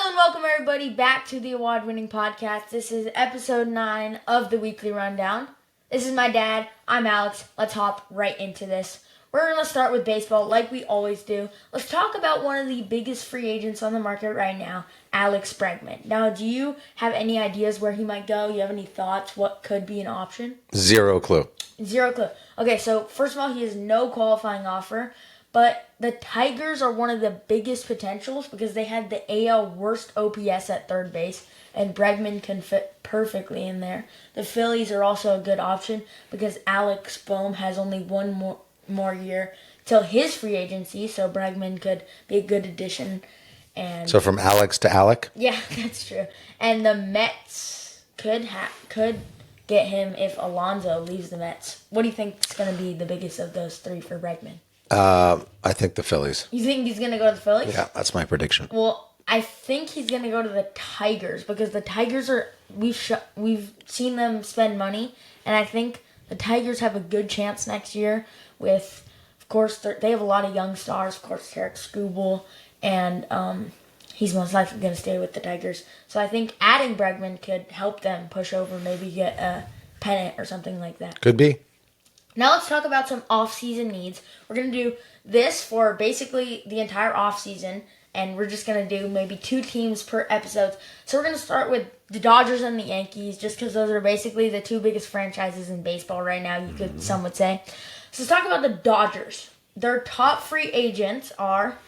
Hello and welcome everybody back to the award-winning podcast. This is episode 9 of the weekly rundown. This is my dad. I'm Alex. Let's hop right into this. We're going to start with baseball like we always do. Let's talk about one of the biggest free agents on the market right now, Alex Bregman. Now, do you have any ideas where he might go? You have any thoughts? What could be an option? Zero clue. Zero clue. Okay, so first of all, he has no qualifying offer. But the Tigers are one of the biggest potentials because they had the AL worst OPS at third base, and Bregman can fit perfectly in there. The Phillies are also a good option because Alex Bohm has only one more year till his free agency, so Bregman could be a good addition. And so from Alex to Alec? Yeah, that's true. And the Mets could get him if Alonso leaves the Mets. What do you think is going to be the biggest of those three for Bregman? I think the Phillies. You think he's going to go to the Phillies? Yeah, that's my prediction. Well, I think he's going to go to the Tigers because the Tigers are we've seen them spend money, and I think the Tigers have a good chance next year with, of course, they have a lot of young stars, of course, Tarek Skubal, and he's most likely going to stay with the Tigers. So I think adding Bregman could help them push over, maybe get a pennant or something like that. Could be. Now let's talk about some off-season needs. We're going to do this for basically the entire off-season, and we're just going to do maybe 2 teams per episode. So we're going to start with the Dodgers and the Yankees, just because those are basically the 2 biggest franchises in baseball right now, some would say. So let's talk about the Dodgers. Their top free agents are...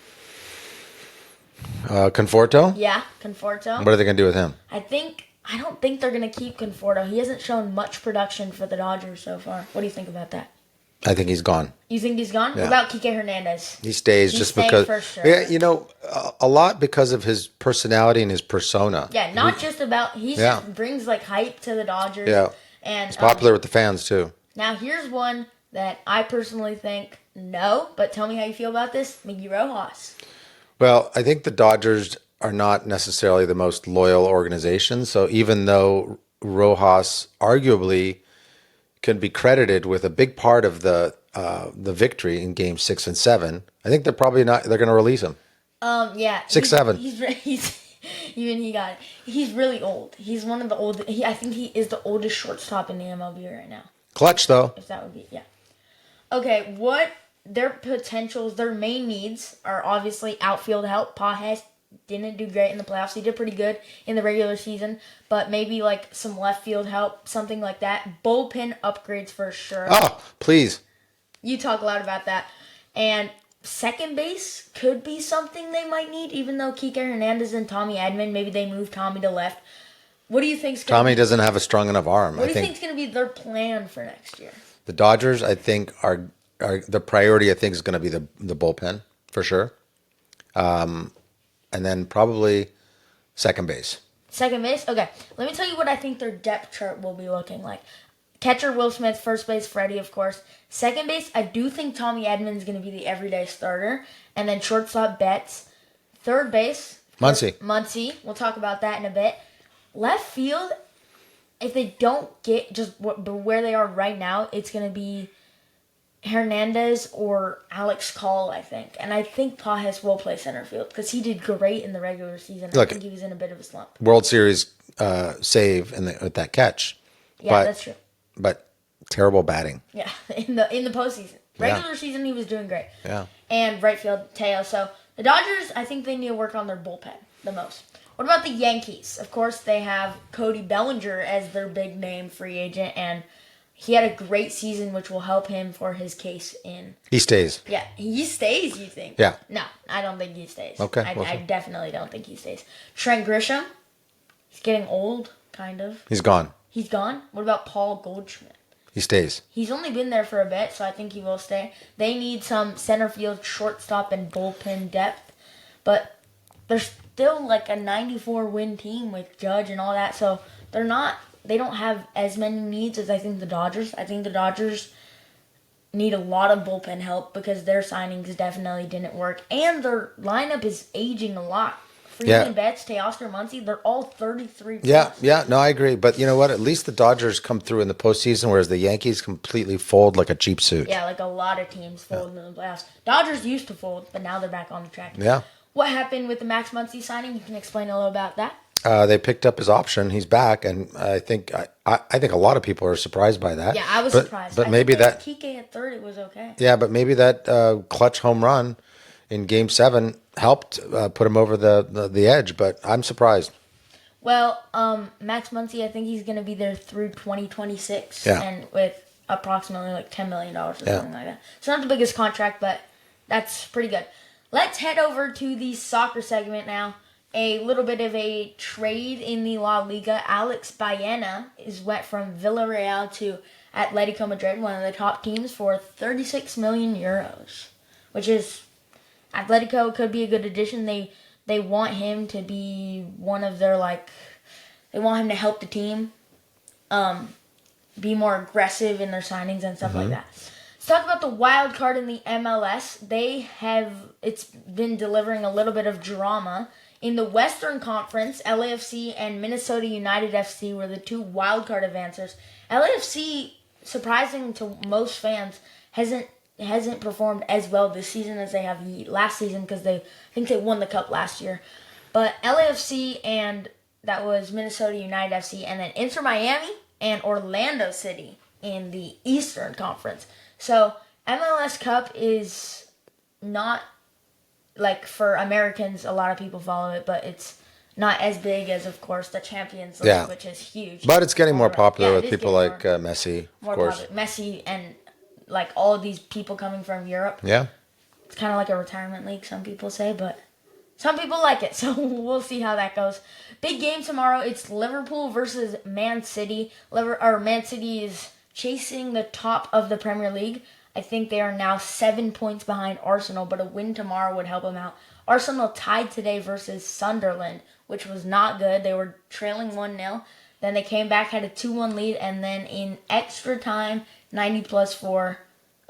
Conforto? Yeah, Conforto. What are they going to do with him? I don't think they're going to keep Conforto. He hasn't shown much production for the Dodgers so far. What do you think about that? I think he's gone. You think he's gone? Yeah. What about Kike Hernandez? He stays just because. For sure. Yeah, a lot because of his personality and his persona. Yeah, not just about. He just brings like hype to the Dodgers. Yeah, and he's popular with the fans too. Now here's one that I personally think no, but tell me how you feel about this, Miggy Rojas. Well, I think the Dodgers are not necessarily the most loyal organization. So even though Rojas arguably can be credited with a big part of the victory in Game 6 and 7, I think they're probably not. They're going to release him. Yeah, 6-7. He's really old. He's one of the old. I think he is the oldest shortstop in the MLB right now. Clutch though. If that would be Okay, what their potentials, their main needs are obviously outfield help. Pages didn't do great in the playoffs. He did pretty good in the regular season, but maybe like some left field help, something like that. Bullpen upgrades for sure. Oh, please. You talk a lot about that. And second base could be something they might need, even though Kike Hernandez and Tommy Edman, maybe they move Tommy to left. What do you think? Tommy doesn't have a strong enough arm. What do you think is going to be their plan for next year? The Dodgers, I think, are the priority. I think is going to be the bullpen for sure. And then probably second base. Second base? Okay. Let me tell you what I think their depth chart will be looking like. Catcher, Will Smith. First base, Freddie, of course. Second base, I do think Tommy Edman is going to be the everyday starter. And then shortstop, Betts. Third base, Muncy. We'll talk about that in a bit. Left field, if they don't get just where they are right now, it's going to be Hernandez or Alex Call, I think. And I think Pages will play center field because he did great in the regular season. I think he was in a bit of a slump. World Series save with that catch. Yeah, that's true. But terrible batting. Yeah, in the postseason. Regular season, he was doing great. Yeah. And right field, Teo. So the Dodgers, I think they need to work on their bullpen the most. What about the Yankees? Of course, they have Cody Bellinger as their big name free agent, and he had a great season, which will help him for his case in... He stays. Yeah, he stays, you think? Yeah. No, I don't think he stays. Okay. I definitely don't think he stays. Trent Grisham, he's getting old, kind of. He's gone. He's gone? What about Paul Goldschmidt? He stays. He's only been there for a bit, so I think he will stay. They need some center field, shortstop, and bullpen depth, but they're still like a 94-win team with Judge and all that, so they don't have as many needs as I think the Dodgers. I think the Dodgers need a lot of bullpen help because their signings definitely didn't work. And their lineup is aging a lot. Freeman, Betts, Teoscar, Muncy, they're all 33 plus. Yeah, no, I agree. But you know what? At least the Dodgers come through in the postseason, whereas the Yankees completely fold like a cheap suit. Yeah, like a lot of teams fold in the playoffs. Dodgers used to fold, but now they're back on the track. Yeah. What happened with the Max Muncy signing? You can explain a little about that. They picked up his option. He's back, and I think a lot of people are surprised by that. Yeah, I was But surprised. but I think maybe with that Kike at third, it was okay. yeah, but maybe that clutch home run in Game 7 helped put him over the edge. But I'm surprised. Well, Max Muncy, I think he's going to be there through 2026, Yeah. and with approximately like $10 million or Yeah. something like that. So not the biggest contract, but that's pretty good. Let's head over to the soccer segment now. A little bit of a trade in the La Liga. Alex Baena went from Villarreal to Atletico Madrid, one of the top teams, for 36 million euros, which is Atletico could be a good addition. They want him to be one of their they want him to help the team be more aggressive in their signings and stuff like that. Let's talk about the wild card in the MLS. It's been delivering a little bit of drama. In the Western Conference, LAFC and Minnesota United FC were the two wild card advancers. LAFC, surprising to most fans, hasn't performed as well this season as they have last season because I think they won the cup last year. But LAFC and that was Minnesota United FC, and then Inter Miami and Orlando City in the Eastern Conference. So MLS Cup is not like for Americans, a lot of people follow it, but it's not as big as, of course, the Champions League, Yeah. which is huge. But it's getting more popular Yeah, it with is people getting like Messi, of more course. popular. Messi and like all of these people coming from Europe. Yeah. It's kind of like a retirement league, some people say, but some people like it, so we'll see how that goes. Big game tomorrow. It's Liverpool versus Man City. Man City is chasing the top of the Premier League. I think they are now 7 points behind Arsenal, but a win tomorrow would help them out. Arsenal tied today versus Sunderland, which was not good. They were trailing 1-0. Then they came back, had a 2-1 lead, and then in extra time, 90+4,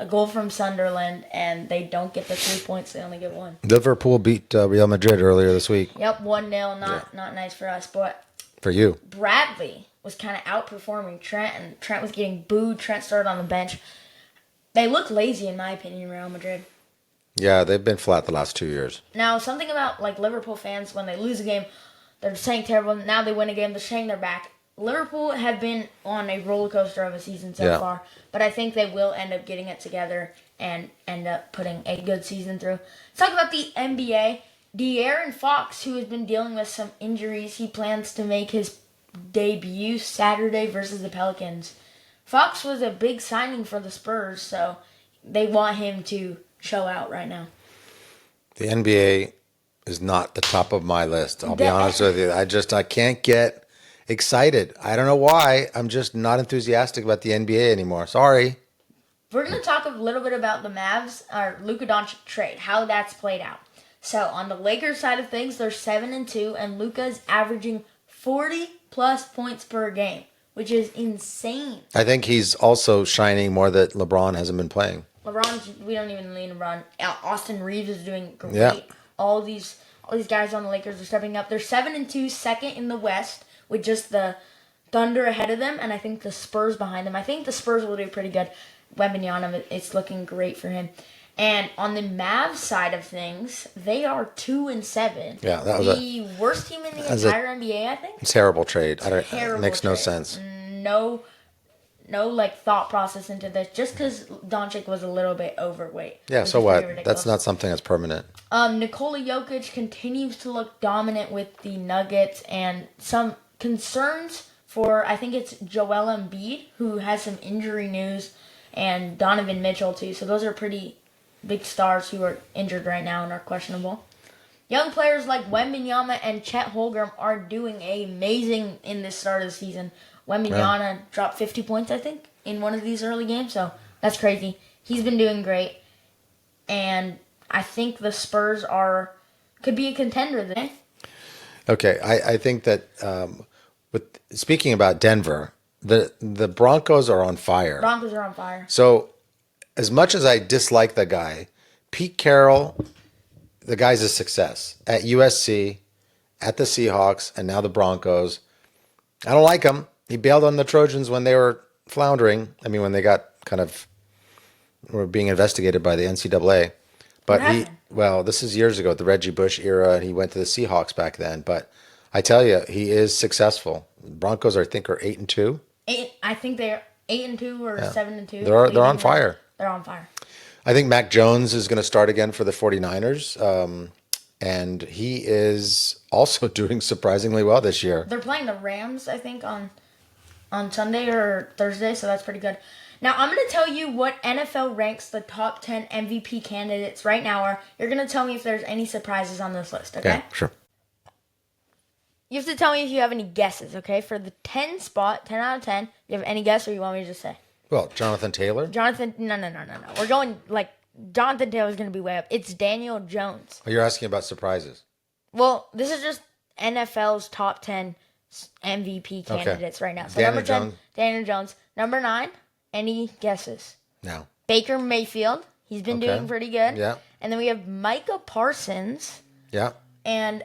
a goal from Sunderland, and they don't get the 3 points. They only get one. Liverpool beat Real Madrid earlier this week. Yep, 1-0. Not nice for us, but For you. Bradley was kind of outperforming Trent, and Trent was getting booed. Trent started on the bench. They look lazy, in my opinion, Real Madrid. Yeah, they've been flat the last 2 years. Now, something about like Liverpool fans, when they lose a game, they're saying terrible. Now they win a game, they're saying they're back. Liverpool have been on a roller coaster of a season so far, but I think they will end up getting it together and end up putting a good season through. Let's talk about the NBA. De'Aaron Fox, who has been dealing with some injuries, he plans to make his debut Saturday versus the Pelicans. Fox was a big signing for the Spurs, so they want him to show out right now. The NBA is not the top of my list. I'll be honest with you. I can't get excited. I don't know why. I'm just not enthusiastic about the NBA anymore. Sorry. We're going to talk a little bit about the Mavs, or Luka Doncic trade, how that's played out. So on the Lakers side of things, they're 7-2, and Luka's averaging 40+ points per game, which is insane. I think he's also shining more that LeBron hasn't been playing. We don't even need LeBron. Austin Reeves is doing great. Yeah. All these guys on the Lakers are stepping up. They're 7-2, second in the West, with just the Thunder ahead of them, and I think the Spurs behind them. I think the Spurs will do pretty good. Wembanyama, it's looking great for him. And on the Mavs side of things, they are 2-7. Yeah, that was the worst team in the entire NBA, I think. Terrible trade. Terrible It makes no trade. sense. No like thought process into this. Just because Doncic was a little bit overweight. Yeah, which so is what? pretty ridiculous. That's not something that's permanent. Nikola Jokic continues to look dominant with the Nuggets, and some concerns for, I think it's Joel Embiid, who has some injury news, and Donovan Mitchell too. So those are pretty big stars who are injured right now and are questionable. Young players like Wembanyama and Chet Holmgren are doing amazing in this start of the season. Wembanyama dropped 50 points, I think, in one of these early games, so that's crazy. He's been doing great, and I think the Spurs could be a contender there. Okay, I think that speaking about Denver, the Broncos are on fire. Broncos are on fire. So as much as I dislike the guy, Pete Carroll, the guy's a success at USC, at the Seahawks, and now the Broncos. I don't like him. He bailed on the Trojans when they were floundering. I mean, when they got were being investigated by the NCAA. But happened? this is years ago, the Reggie Bush era, and he went to the Seahawks back then. But I tell you, he is successful. Broncos, I think, are 8-2. I think they're 8-2 or 7-2. They're on fire. They're on fire. I think Mac Jones is going to start again for the 49ers. And he is also doing surprisingly well this year. They're playing the Rams, I think, on Sunday or Thursday, so that's pretty good. Now, I'm going to tell you what NFL ranks the top 10 MVP candidates right now are. You're going to tell me if there's any surprises on this list, okay? Yeah, sure. You have to tell me if you have any guesses, okay? For the 10 spot, 10 out of 10, you have any guess or you want me to just say? Well, Jonathan Taylor. No. We're going, Jonathan Taylor's going to be way up. It's Daniel Jones. Oh, you're asking about surprises. Well, this is just NFL's top 10 MVP candidates right now. So Daniel number 10, Jones. Daniel Jones. Number 9, any guesses? No. Baker Mayfield. He's been doing pretty good. Yeah. And then we have Micah Parsons Yeah. and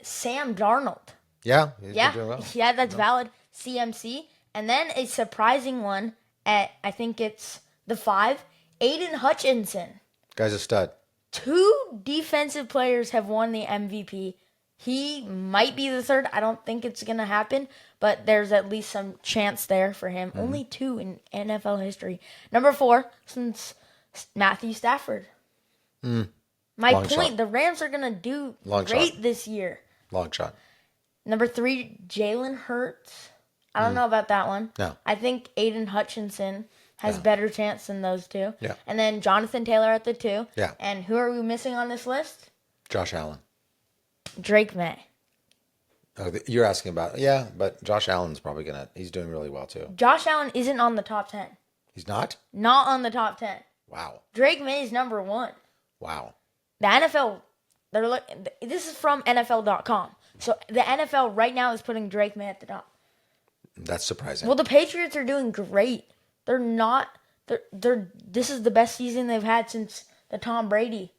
Sam Darnold. Yeah. He's been doing well. Yeah, that's valid. CMC. And then a surprising one at, I think it's the 5, Aiden Hutchinson. Guy's a stud. 2 defensive players have won the MVP. He might be the third. I don't think it's going to happen, but there's at least some chance there for him. Mm-hmm. Only 2 in NFL history. Number 4, since Matthew Stafford. My Long point, shot. the Rams are going to do great this year. Long shot. Number 3, Jalen Hurts. I don't know about that one. No. I think Aiden Hutchinson has better chance than those 2. Yeah. And then Jonathan Taylor at the 2. Yeah. And who are we missing on this list? Josh Allen. Drake May. Oh, you're asking about but Josh Allen's probably he's doing really well too. Josh Allen isn't on the top 10. He's not? Not on the top 10. Wow. Drake May is number 1. Wow. The NFL, this is from NFL.com. So the NFL right now is putting Drake May at the top. That's surprising. Well, the Patriots are doing great. This is the best season they've had since the Tom Brady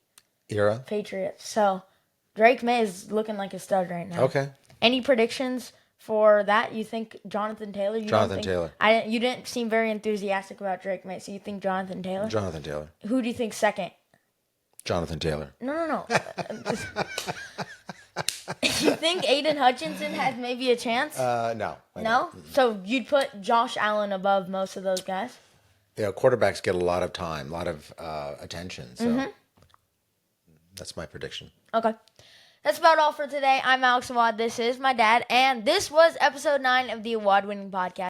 Era? Patriots. So Drake May is looking like a stud right now. Okay. Any predictions for that? You think Jonathan Taylor? Taylor. You didn't seem very enthusiastic about Drake May, so you think Jonathan Taylor? Jonathan Taylor. Who do you think second? Jonathan Taylor. No. You think Aiden Hutchinson has maybe a chance? No. No? So you'd put Josh Allen above most of those guys? Yeah, quarterbacks get a lot of time, a lot of attention. So that's my prediction. Okay. That's about all for today. I'm Alex Awad. This is my dad. And this was episode 9 of the award-winning podcast.